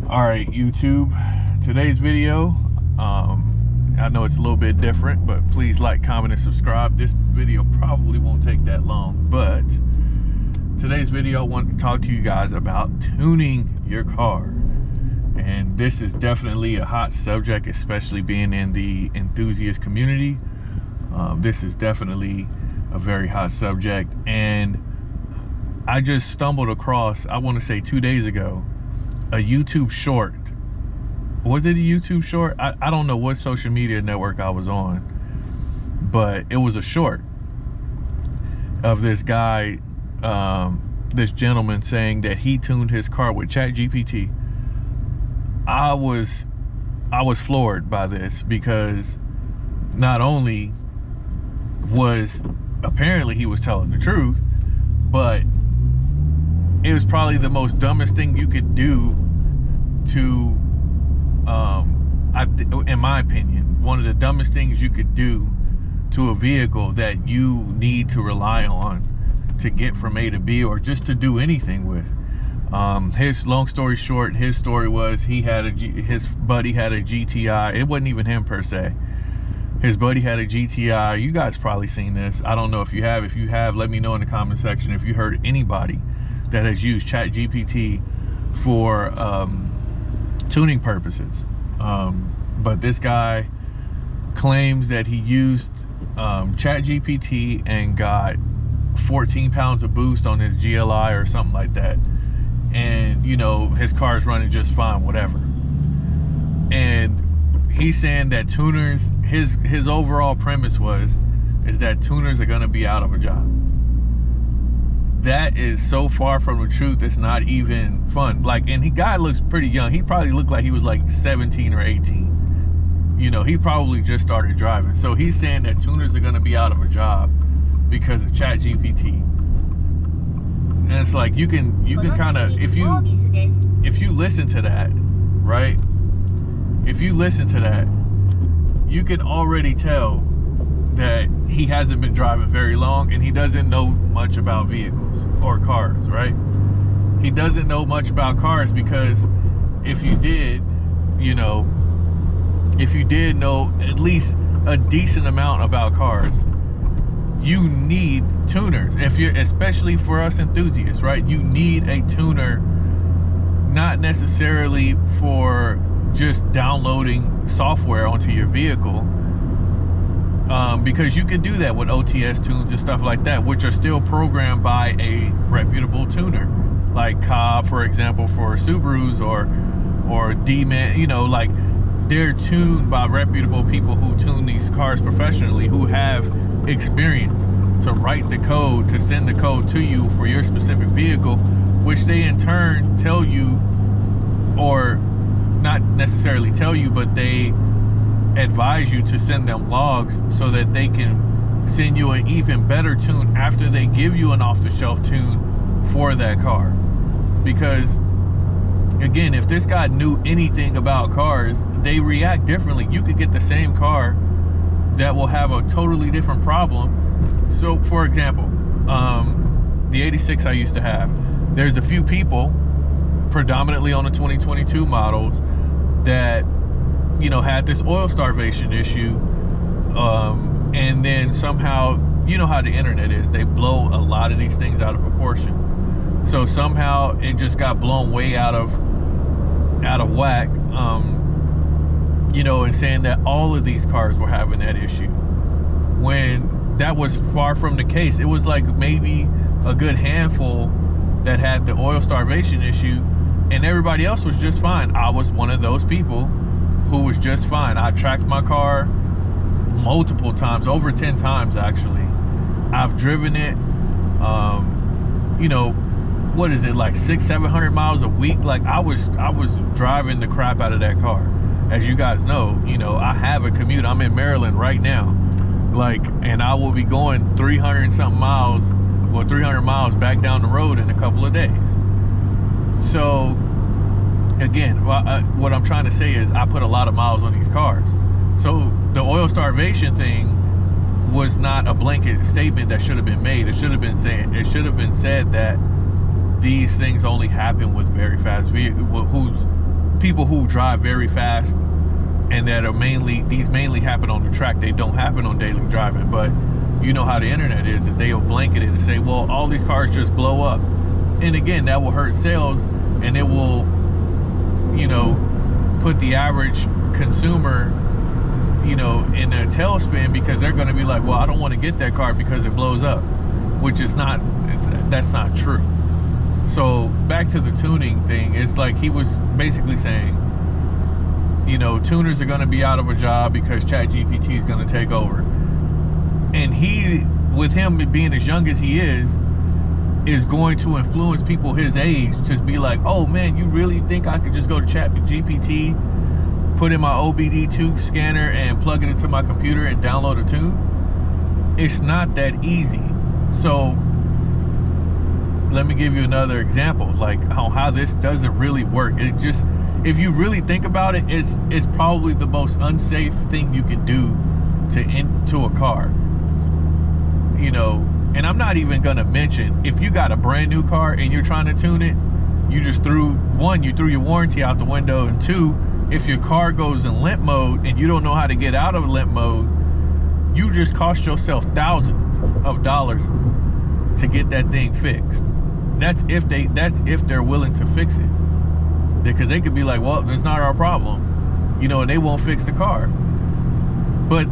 All right, YouTube, today's video, I know it's a little bit different, but please like, comment, and subscribe. This video probably won't take that long, but today's video, I want to talk to you guys about tuning your car. And this is definitely a hot subject, especially being in the enthusiast community. This is definitely a very hot subject. And I just stumbled across, I want to say 2 days ago, a YouTube short. Was it a YouTube short? I don't know what social media network I was on, but it was a short of this guy, this gentleman saying that he tuned his car with Chat.gpt. I was floored by this, because not only was apparently he was telling the truth, but it was probably the most dumbest thing you could do to, in my opinion, one of the dumbest things you could do to a vehicle that you need to rely on to get from A to B, or just to do anything with. His long story short, his story was his buddy had a GTI. It wasn't even him per se. His buddy had a GTI. You guys probably seen this. I don't know if you have. If you have, let me know in the comment section if you heard anybody that has used Chat.gpt for tuning purposes. But this guy claims that he used Chat.gpt and got 14 pounds of boost on his GLI or something like that. And, you know, his car is running just fine, whatever. And he's saying that tuners, his overall premise is that tuners are going to be out of a job. That is so far from the truth, it's not even fun. Like, and guy looks pretty young. He probably looked like he was like 17 or 18. You know, he probably just started driving. So he's saying that tuners are going to be out of a job because of Chat.gpt. And it's like, you can kind of, if you listen to that, right? If you listen to that, you can already tell that he hasn't been driving very long, and he doesn't know much about vehicles or cars, right? He doesn't know much about cars, because if you did, you know, if you did know at least a decent amount about cars, you need tuners. If you're, especially for us enthusiasts, right? You need a tuner, not necessarily for just downloading software onto your vehicle, because you can do that with OTS tunes and stuff like that, which are still programmed by a reputable tuner, like Cobb, for example, for Subarus, or D-Man. You know, like, they're tuned by reputable people who tune these cars professionally, who have experience to write the code, to send the code to you for your specific vehicle, which they in turn tell you, or not necessarily tell you, but they advise you to send them logs so that they can send you an even better tune after they give you an off-the-shelf tune for that car. Because again, if this guy knew anything about cars, they react differently. You could get the same car that will have a totally different problem. So for example, the 86 I used to have, there's a few people predominantly on the 2022 models that, you know, had this oil starvation issue, and then somehow, you know how the internet is, they blow a lot of these things out of proportion. So somehow it just got blown way out of whack, you know, and saying that all of these cars were having that issue, when that was far from the case. It was like maybe a good handful that had the oil starvation issue, and everybody else was just fine. I was one of those people who was just fine. I tracked my car multiple times, over 10 times actually. I've driven it, you know, what is it, like 600-700 miles a week? Like, I was driving the crap out of that car. As you guys know, you know, I have a commute. I'm in Maryland right now, like, and I will be going 300 and something miles, well, 300 miles back down the road in a couple of days. So again, what I'm trying to say is I put a lot of miles on these cars. So the oil starvation thing was not a blanket statement that should have been made. It should have been said that these things only happen with very fast vehicles, people who drive very fast, and that are mainly happen on the track. They don't happen on daily driving. But you know how the internet is, that they'll blanket it and say, well, all these cars just blow up. And again, that will hurt sales, and it will, you know, put the average consumer, you know, in a tailspin, because they're going to be like, well, I don't want to get that car because it blows up, which is not, that's not true. So back to the tuning thing, it's like he was basically saying, you know, tuners are going to be out of a job because Chat.gpt is going to take over. And he, with him being as young as he is going to influence people his age to be like, oh man, you really think I could just go to Chat.gpt, put in my OBD2 scanner and plug it into my computer and download a tune? It's not that easy. So let me give you another example, like how this doesn't really work. It just, if you really think about it, it's probably the most unsafe thing you can do to a car, you know. And I'm not even gonna mention, if you got a brand new car and you're trying to tune it, you just threw your warranty out the window, and two, if your car goes in limp mode and you don't know how to get out of limp mode, you just cost yourself thousands of dollars to get that thing fixed. That's if they're willing to fix it, because they could be like, well, that's not our problem, you know, and they won't fix the car. But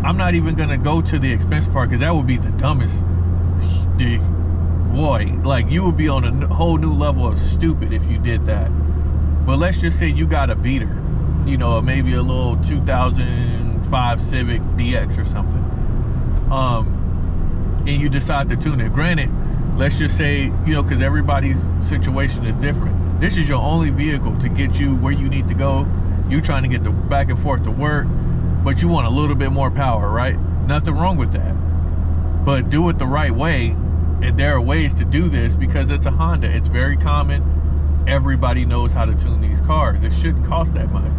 I'm not even gonna go to the expense part, because that would be the dumbest. Boy, like, you would be on a whole new level of stupid if you did that. But let's just say you got a beater, you know, maybe a little 2005 Civic DX or something, and you decide to tune it. Granted, let's just say, you know, because everybody's situation is different, this is your only vehicle to get you where you need to go. You trying to get back and forth to work, but you want a little bit more power, right? Nothing wrong with that, but do it the right way. And there are ways to do this, because it's a Honda. It's very common. Everybody knows how to tune these cars. It shouldn't cost that much.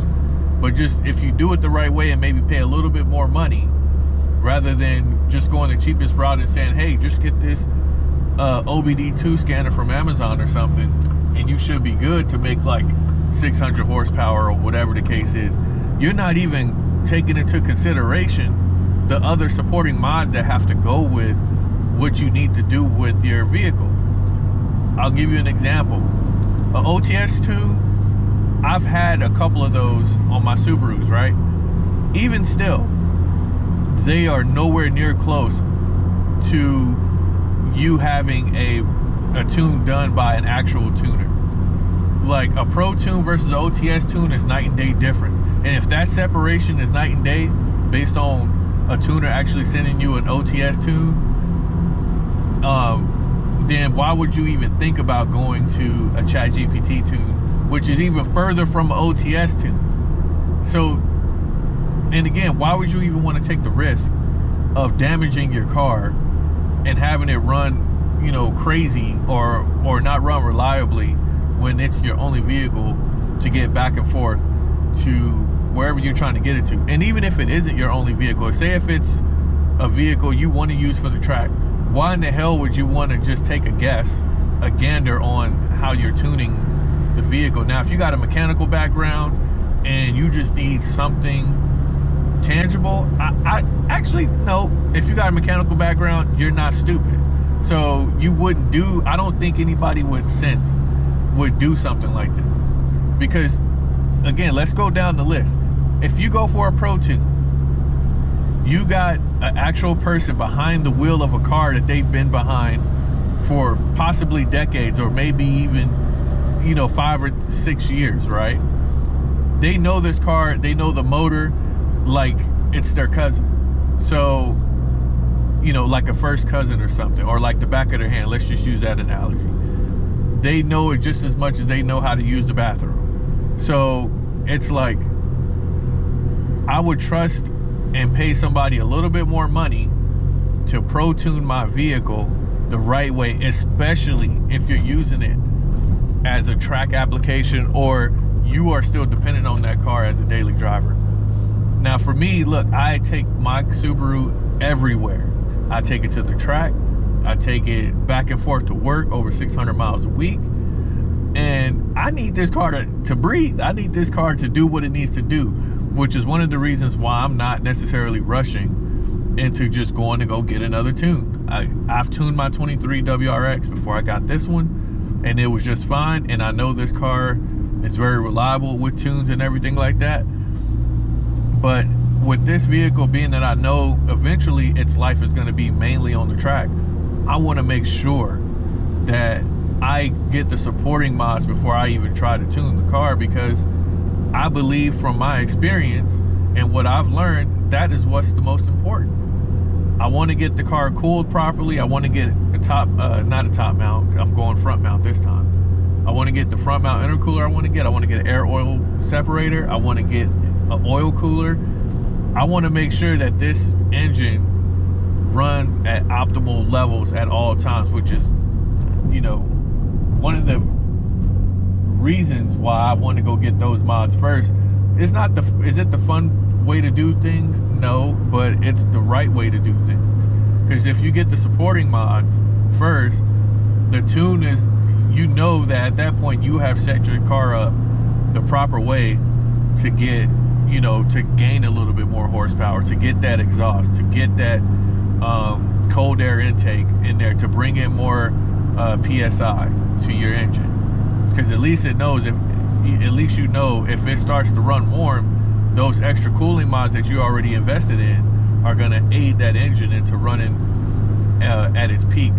But just, if you do it the right way and maybe pay a little bit more money, rather than just going the cheapest route and saying, hey, just get this OBD2 scanner from Amazon or something, and you should be good to make like 600 horsepower or whatever the case is. You're not even taking into consideration the other supporting mods that have to go with what you need to do with your vehicle. I'll give you an example. An OTS tune, I've had a couple of those on my Subarus, right? Even still, they are nowhere near close to you having a tune done by an actual tuner. Like, a pro tune versus OTS tune is night and day difference. And if that separation is night and day based on a tuner actually sending you an OTS tune, then why would you even think about going to a Chat.gpt tune, which is even further from an OTS tune? So, and again, why would you even want to take the risk of damaging your car and having it run, you know, crazy or not run reliably, when it's your only vehicle to get back and forth to wherever you're trying to get it to? And even if it isn't your only vehicle, say if it's a vehicle you want to use for the track, why in the hell would you want to just take a gander on how you're tuning the vehicle? Now, if you got a mechanical background and you just need something tangible, I actually, no, if you got a mechanical background, you're not stupid. So you wouldn't do, I don't think anybody with sense would do something like this. Because, again, let's go down the list. If you go for a pro tune, you got an actual person behind the wheel of a car that they've been behind for possibly decades, or maybe even, you know, 5 or 6 years, right? They know this car, they know the motor like it's their cousin. So, you know, like a first cousin or something, or like the back of their hand. Let's just use that analogy. They know it just as much as they know how to use the bathroom. So it's like, I would trust and pay somebody a little bit more money to pro tune my vehicle the right way, especially if you're using it as a track application, or you are still dependent on that car as a daily driver. Now for me, look, I take my Subaru everywhere. I take it to the track, I take it back and forth to work over 600 miles a week, and I need this car to breathe. I need this car to do what it needs to do, which is one of the reasons why I'm not necessarily rushing into just going to go get another tune. I've tuned my 23 WRX before I got this one, and it was just fine. And I know this car is very reliable with tunes and everything like that. But with this vehicle, being that I know eventually its life is going to be mainly on the track, I want to make sure that I get the supporting mods before I even try to tune the car, because I believe from my experience and what I've learned, that is what's the most important. I want to get the car cooled properly. I want to get a top, not a top mount, I'm going front mount this time. I want to get the front mount intercooler I want to get an air oil separator. I want to get an oil cooler. I want to make sure that this engine runs at optimal levels at all times, which is, you know, one of the reasons why I want to go get those mods first. It's not is it the fun way to do things? No, but it's the right way to do things. Because if you get the supporting mods first, the tune is, you know, that at that point you have set your car up the proper way to get, you know, to gain a little bit more horsepower, to get that exhaust, to get that cold air intake in there, to bring in more PSI to your engine. Because at least it knows, at least you know if it starts to run warm, those extra cooling mods that you already invested in are going to aid that engine into running at its peak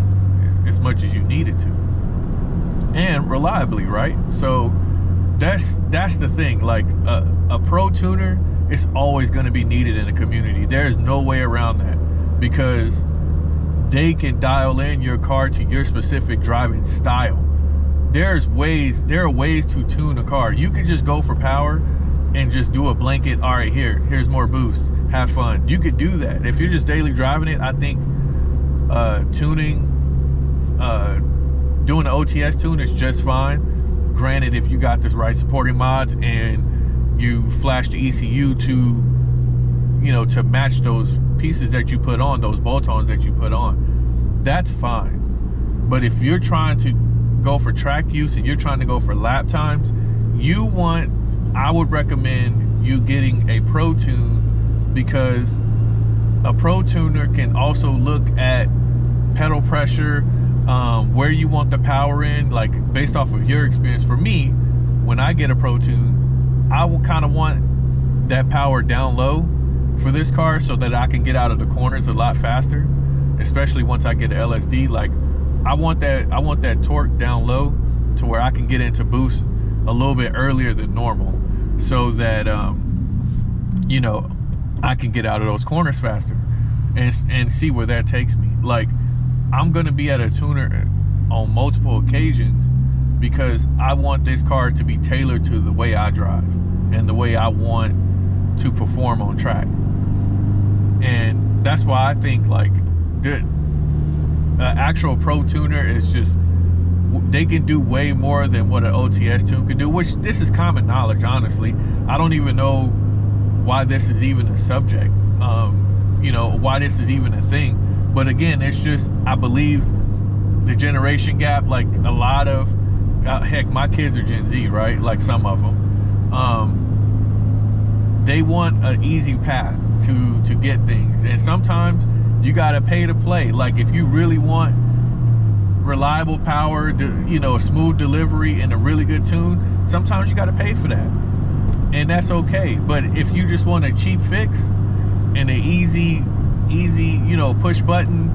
as much as you need it to, and reliably, right? So that's the thing. Like a pro tuner is always going to be needed in a community. There's no way around that, because they can dial in your car to your specific driving style. There are ways to tune a car. You can just go for power and just do a blanket, all right, here's more boost, have fun. You could do that. If you're just daily driving it, I think doing an OTS tune is just fine. Granted, if you got this right supporting mods and you flash the ECU to, you know, to match those pieces that you put on, those bolt-ons that you put on, that's fine. But if you're trying to go for track use and you're trying to go for lap times, I would recommend you getting a pro tune, because a pro tuner can also look at pedal pressure, where you want the power in, like based off of your experience. For me, when I get a pro tune, I will kind of want that power down low for this car so that I can get out of the corners a lot faster, especially once I get an LSD. Like I want that torque down low to where I can get into boost a little bit earlier than normal, so that you know, I can get out of those corners faster and see where that takes me. Like I'm gonna be at a tuner on multiple occasions because I want this car to be tailored to the way I drive and the way I want to perform on track. And that's why I think like the actual pro tuner is just, they can do way more than what an OTS tune can do, which this is common knowledge, honestly. I don't even know why this is even a subject, you know, why this is even a thing. But again, it's just, I believe the generation gap, like a lot of, heck, my kids are Gen Z, right? Like some of them, they want an easy path to get things. And sometimes you got to pay to play. Like if you really want reliable power, you know, a smooth delivery and a really good tune, sometimes you got to pay for that. And that's okay. But if you just want a cheap fix and an easy, you know, push button,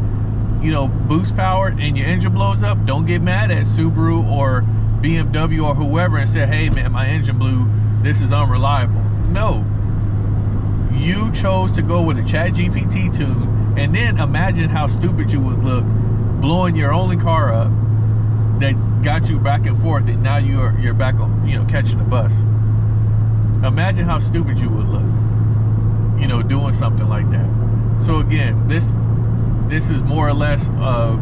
you know, boost power, and your engine blows up, don't get mad at Subaru or BMW or whoever and say, hey man, my engine blew, this is unreliable. No, you chose to go with a Chat.gpt tune, and then imagine how stupid you would look blowing your only car up that got you back and forth, and now you're back on, you know, catching the bus. Imagine how stupid you would look, you know, doing something like that. So again, this is more or less of,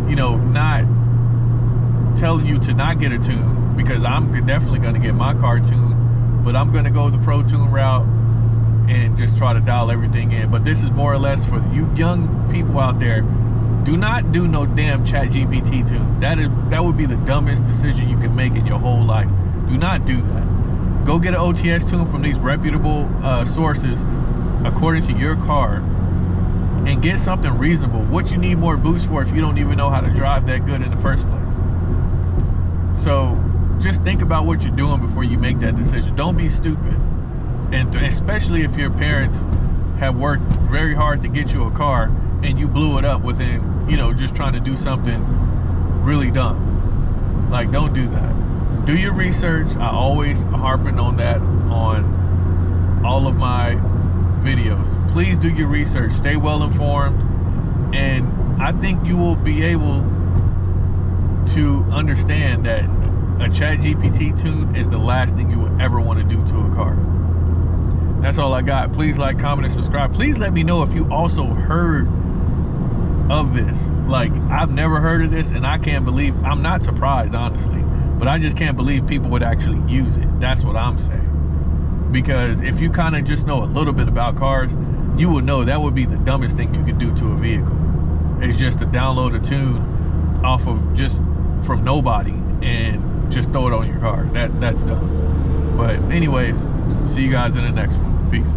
you know, not telling you to not get a tune, because I'm definitely going to get my car tuned, but I'm going to go the pro tune route and just try to dial everything in. But this is more or less for you young people out there Do not do no damn Chat.gpt tune. That would be the dumbest decision you can make in your whole life. Do not do that. Go get an OTS tune from these reputable sources according to your car, and get something reasonable. What you need more boost for if you don't even know how to drive that good in the first place? So just think about what you're doing before you make that decision. Don't be stupid. And especially if your parents have worked very hard to get you a car and you blew it up within, you know, just trying to do something really dumb. Like, don't do that. Do your research. I always harping on that on all of my videos. Please do your research. Stay well informed. And I think you will be able to understand that a Chat.gpt tune is the last thing you would ever want to do to a car. That's all I got. Please like, comment, and subscribe. Please let me know if you also heard of this. Like, I've never heard of this, and I can't believe, I'm not surprised, honestly, but I just can't believe people would actually use it. That's what I'm saying. Because if you kind of just know a little bit about cars, you would know that would be the dumbest thing you could do to a vehicle. It's just to download a tune off of just from nobody and just throw it on your car. That's dumb. But anyways, see you guys in the next one. Peace.